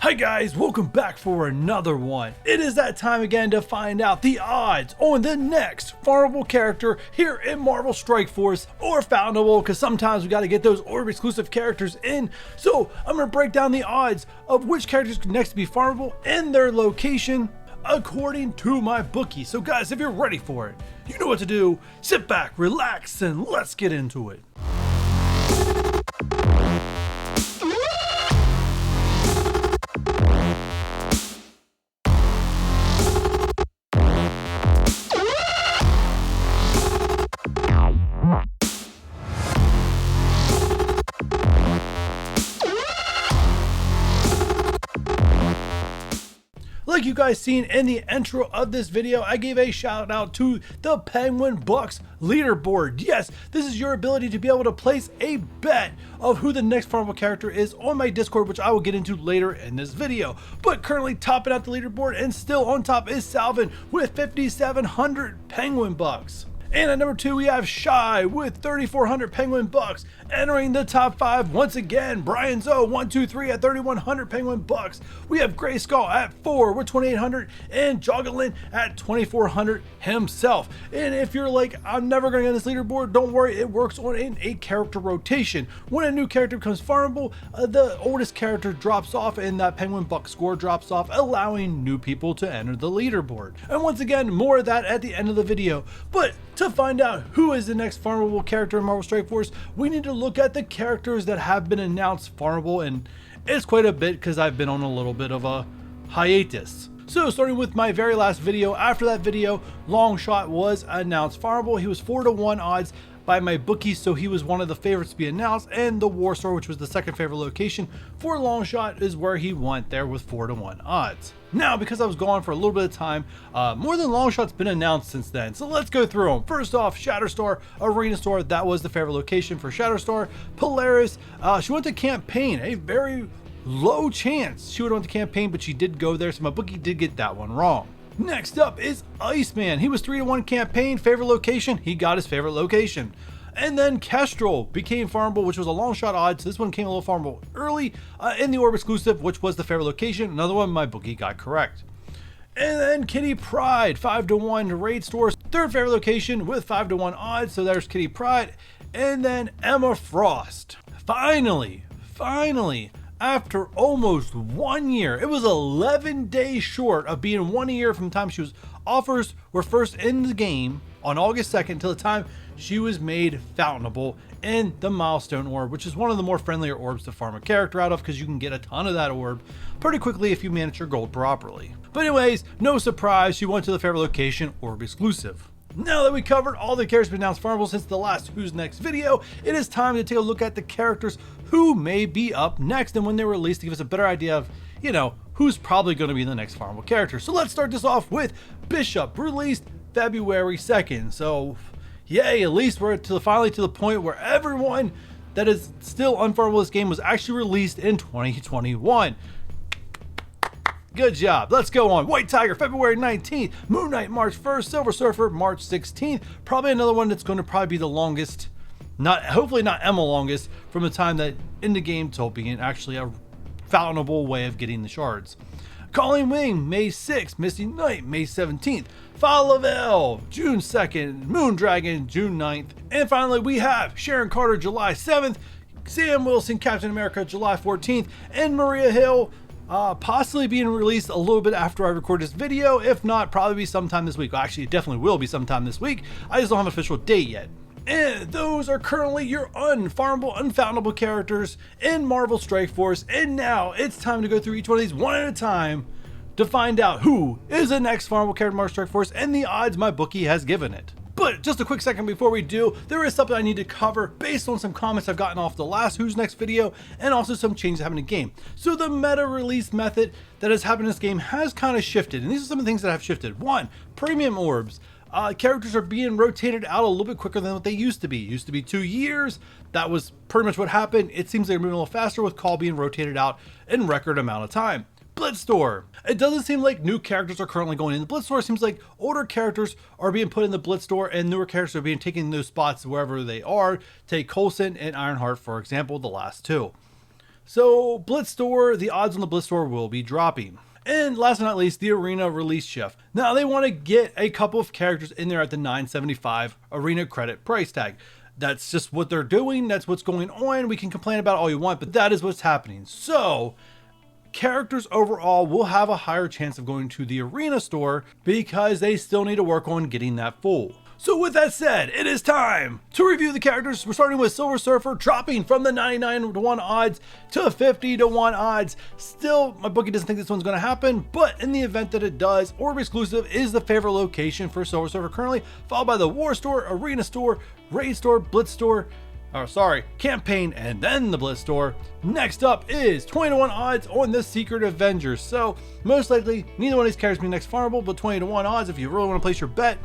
Hi guys, welcome back for another one. It is that time again to find out the odds on the next farmable character here in Marvel Strike Force or Farmable, because sometimes we got to get those orb exclusive characters in. So I'm going to break down the odds of which characters next to be farmable and their location according to my bookie. So guys, if you're ready for it, you know what to do. Sit back, relax, and let's get into it. Like you guys seen in the intro of this video, I gave a shout out to the Penguin Bucks leaderboard. Yes, this is your ability to be able to place a bet of who the next farmable character is on my Discord, which I will get into later in this video. But currently topping out the leaderboard and still on top is Salvin with 5,700 Penguin Bucks. And at number 2, we have Shy with 3,400 Penguin Bucks. Entering the top 5 once again, Brian Zoe 123 at 3,100 Penguin Bucks. We have Gray Skull at 4 with 2,800 and Joggling at 2,400 himself. And if you're like, I'm never going to get this leaderboard, don't worry, it works on an 8-character rotation. When a new character becomes farmable, the oldest character drops off and that Penguin Buck score drops off, allowing new people to enter the leaderboard. And once again, more of that at the end of the video. But to find out who is the next farmable character in Marvel Strike Force, we need to look at the characters that have been announced farmable, and it's quite a bit because I've been on a little bit of a hiatus. So starting with my very last video, after that video, Longshot was announced farmable. He was 4-1 odds by my bookies, so he was one of the favorites to be announced, and the War Store, which was the second favorite location for Longshot, is where he went there with 4-1 odds. Now, because I was gone for a little bit of time, more than Longshot's been announced since then, so let's go through them. First off, Shatterstar Arena Store, that was the favorite location for Shatterstar. Polaris, she went to Campaign, a very low chance she would have went to Campaign, but she did go there, so my bookie did get that one wrong. Next up is Iceman. He was 3-1 Campaign, favorite location, he got his favorite location. And then Kestrel became farmable, which was a long shot odd, so this one came a little farmable early in the orb exclusive, which was the favorite location. Another one my bookie got correct. And then Kitty Pryde, 5-1 Raid Stores, third favorite location with 5-1 odds, so there's Kitty Pryde. And then Emma Frost, finally, after almost 1 year, it was 11 days short of being 1 year from the time she was offers were first in the game on August 2nd until the time she was made fountainable in the Milestone Orb, which is one of the more friendlier orbs to farm a character out of, because you can get a ton of that orb pretty quickly if you manage your gold properly. But anyways, no surprise, she went to the favorite location, orb exclusive. Now that we covered all the characters been announced farmable since the last Who's Next video, it is time to take a look at the characters who may be up next and when they were released, to give us a better idea of, you know, who's probably going to be the next farmable character. So let's start this off with Bishop, released February 2nd. So yay, at least we're finally to the point where everyone that is still unfarmable this game was actually released in 2021. Good job. Let's go on. White Tiger, February 19th. Moon Knight, March 1st. Silver Surfer, March 16th. Probably another one that's going to probably be the longest, hopefully not Emma longest, from the time that in the game till being actually a fountainable way of getting the shards. Calling Wing, May 6th. Misty Knight, May 17th. Farmable, June 2nd. Moon Dragon, June 9th. And finally, we have Sharon Carter, July 7th. Sam Wilson, Captain America, July 14th. And Maria Hill, possibly being released a little bit after I record this video. If not, probably sometime this week. Well, actually, it definitely will be sometime this week. I just don't have an official date yet. And those are currently your unfarmable, unfoundable characters in Marvel Strike Force. And now it's time to go through each one of these one at a time to find out who is the next farmable character in Marvel Strike Force and the odds my bookie has given it. But just a quick second before we do, there is something I need to cover based on some comments I've gotten off the last Who's Next video, and also some changes happening in the game. So the meta release method that has happened in this game has kind of shifted, and these are some of the things that have shifted. One, premium orbs. Characters are being rotated out a little bit quicker than what they used to be. It used to be 2 years. That was pretty much what happened. It seems they're moving a little faster with Call being rotated out in record amount of time. Blitz Store. It doesn't seem like new characters are currently going in the Blitz Store. It seems like older characters are being put in the Blitz Store and newer characters are being taken those spots wherever they are. Take Coulson and Ironheart, for example, the last two. So Blitz Store, the odds on the Blitz Store will be dropping. And last but not least, the arena release shift. Now they want to get a couple of characters in there at the $9.75 arena credit price tag. That's just what they're doing. That's what's going on. We can complain about all you want, but that is what's happening. So characters overall will have a higher chance of going to the arena store because they still need to work on getting that full. So with that said, it is time to review the characters. We're starting with Silver Surfer, dropping from the 99-1 odds to 50-1 odds. Still, my bookie doesn't think this one's going to happen, but in the event that it does, Orb exclusive is the favorite location for Silver Surfer currently, followed by the War Store, Arena Store, Raid Store, Blitz Store, Campaign, and then the Blitz Store. Next up is 20-1 odds on the Secret Avengers. So most likely, neither one of these characters will be next farmable, but 20-1 odds if you really want to place your bet.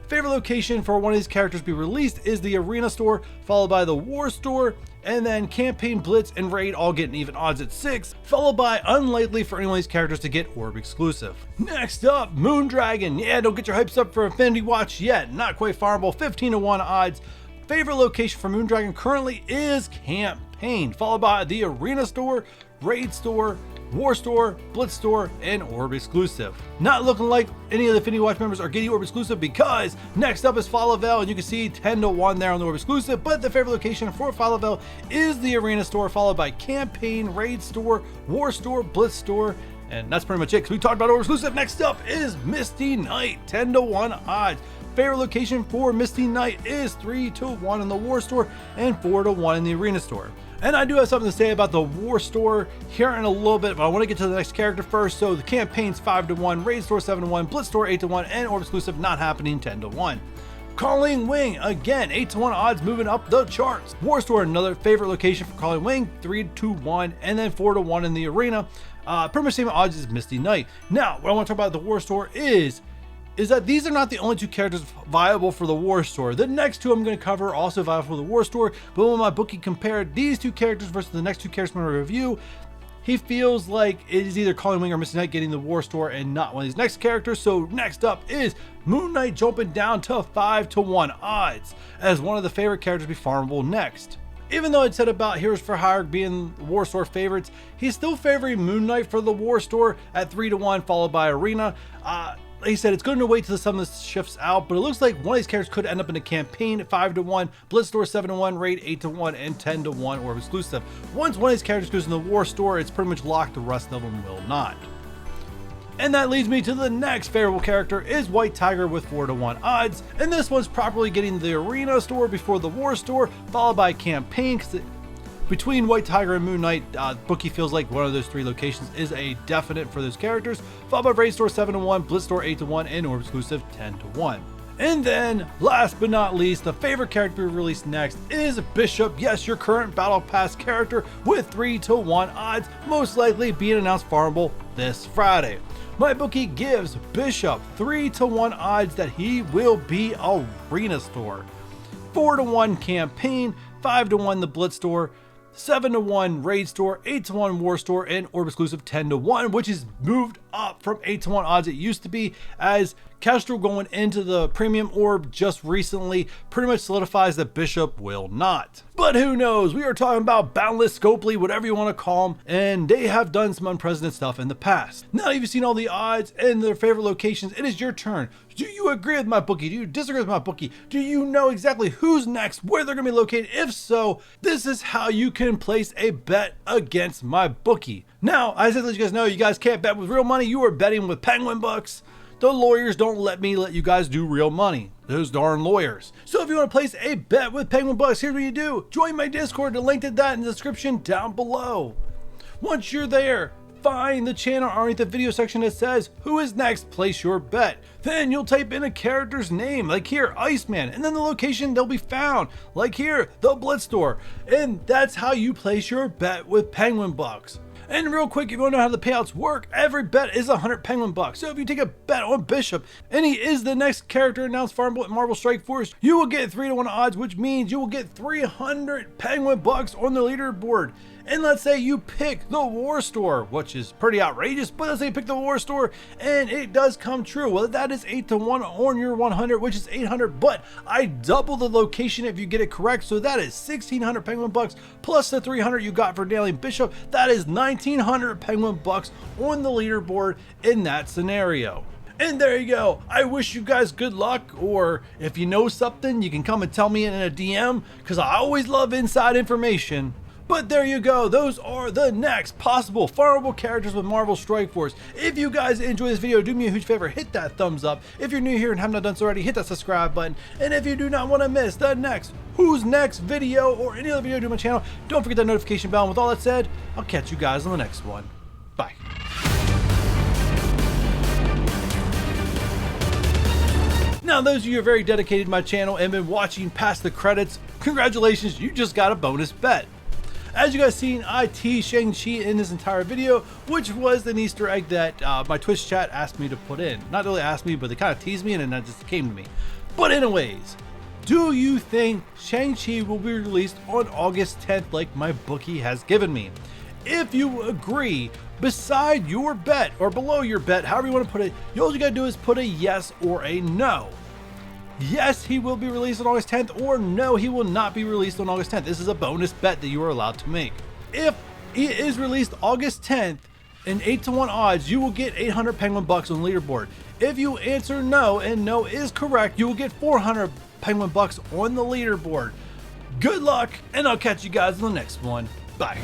Favorite location for one of these characters to be released is the Arena Store, followed by the War Store, and then Campaign, Blitz, and Raid all getting even odds at 6, followed by unlikely for any one of these characters to get Orb exclusive. Next up, Moondragon. Yeah, don't get your hypes up for Infinity Watch yet. Not quite farmable, 15-1 odds. Favorite location for Moondragon currently is Campaign, followed by the Arena Store, Raid Store, War Store, Blitz Store, and Orb exclusive. Not looking like any of the Infinity Watch members are getting Orb exclusive because next up is Farmable, and you can see 10-1 there on the Orb exclusive, but the favorite location for Farmable is the Arena Store, followed by Campaign, Raid Store, War Store, Blitz Store, and that's pretty much it because we talked about Orb exclusive. Next up is Misty Knight, 10-1 odds. Favorite location for Misty Knight is 3-1 in the War Store and 4-1 in the Arena Store. And I do have something to say about the War Store here in a little bit, but I want to get to the next character first. So the Campaign's 5-1, Raid Store 7-1, Blitz Store 8-1, and Orb exclusive not happening 10-1. Colleen Wing, again, 8-1 odds moving up the charts. War Store, another favorite location for Colleen Wing, 3-1, and then 4-1 in the Arena. Pretty much same odds as Misty Knight. Now, what I want to talk about the War Store is that these are not the only two characters viable for the War Store. The next two I'm going to cover are also viable for the War Store, but when my bookie compared these two characters versus the next two characters I'm going to review, he feels like it is either Colleen Wing or Misty Knight getting the War Store and not one of these next characters. So next up is Moon Knight jumping down to 5-1 odds as one of the favorite characters to be farmable next. Even though I'd said about Heroes for Hire being War Store favorites, he's still favoring Moon Knight for the War Store at 3-1, followed by Arena. Like I said, it's going to wait till some of this shifts out, but it looks like one of these characters could end up in a Campaign at 5-1, Blitz Store 7-1, Raid 8-1, and 10-1 Orb exclusive. Once one of these characters goes in the War Store, it's pretty much locked, the rest of them will not. And that leads me to the next favorable character is White Tiger with 4-1 odds, and this one's properly getting the Arena Store before the War Store, followed by Campaign. Between White Tiger and Moon Knight, bookie feels like one of those three locations is a definite for those characters, followed by Raid Store 7-1, Blitz Store 8-1, and Orb exclusive 10-1. And then, last but not least, the favorite character to be released next is Bishop. Yes, your current Battle Pass character with 3-1 odds, most likely being announced farmable this Friday. My bookie gives Bishop 3-1 odds that he will be Arena Store, 4-1 Campaign, 5-1 the Blitz Store, 7-1 Raid Store, 8-1 War Store, and Orb exclusive 10-1, which is moved up from 8-1 odds it used to be, as Kestrel going into the premium orb just recently pretty much solidifies that Bishop will not. But who knows? We are talking about Boundless, Scopely, whatever you want to call them, and they have done some unprecedented stuff in the past. Now you've seen all the odds and their favorite locations, it is your turn. Do you agree with my bookie? Do you disagree with my bookie? Do you know exactly who's next, where they're going to be located? If so, this is how you can place a bet against my bookie. Now, I said to let you guys know, you guys can't bet with real money. You are betting with Penguin bucks. The lawyers don't let you guys do real money. Those darn lawyers. So if you want to place a bet with Penguin bucks, here's what you do. Join my Discord. The link to that in the description down below. Once you're there, find the channel underneath the video section that says who is next, place your bet. Then you'll type in a character's name, like here, Iceman, and then the location they'll be found, like here, the Blitz Store. And that's how you place your bet with Penguin bucks. And real quick, if you want to know how the payouts work, every bet is 100 Penguin bucks. So if you take a bet on Bishop and he is the next character announced farmable at Marvel Strike Force, you will get 3-1 odds, which means you will get 300 Penguin bucks on the leaderboard. And let's say you pick the War Store, which is pretty outrageous, but let's say you pick the War Store and it does come true. Well, that is 8-1 on your 100, which is 800, but I double the location if you get it correct. So that is 1,600 penguin bucks plus the 300 you got for Daily Bishop. That is 1,900 penguin bucks on the leaderboard in that scenario. And there you go. I wish you guys good luck, or if you know something, you can come and tell me in a DM, because I always love inside information. But there you go, those are the next possible farmable characters with Marvel Strike Force. If you guys enjoy this video, do me a huge favor, hit that thumbs up. If you're new here and have not done so already, hit that subscribe button. And if you do not want to miss the next Who's Next video or any other video to my channel, don't forget that notification bell. And with all that said, I'll catch you guys on the next one. Bye. Now, those of you who are very dedicated to my channel and been watching past the credits, congratulations, you just got a bonus bet. As you guys seen, I teased Shang-Chi in this entire video, which was an Easter egg that my Twitch chat asked me to put in. Not really asked me, but they kind of teased me and then that just came to me. But anyways, do you think Shang-Chi will be released on August 10th like my bookie has given me? If you agree, beside your bet or below your bet, however you want to put it, all you gotta do is put a yes or a no. Yes, he will be released on August 10th, or no, he will not be released on August 10th. This is a bonus bet that you are allowed to make. If he is released August 10th in 8-1 odds, you will get 800 penguin bucks on leaderboard. If you answer no and no is correct, you will get 400 penguin bucks on the leaderboard. Good luck, and I'll catch you guys in the next one. Bye.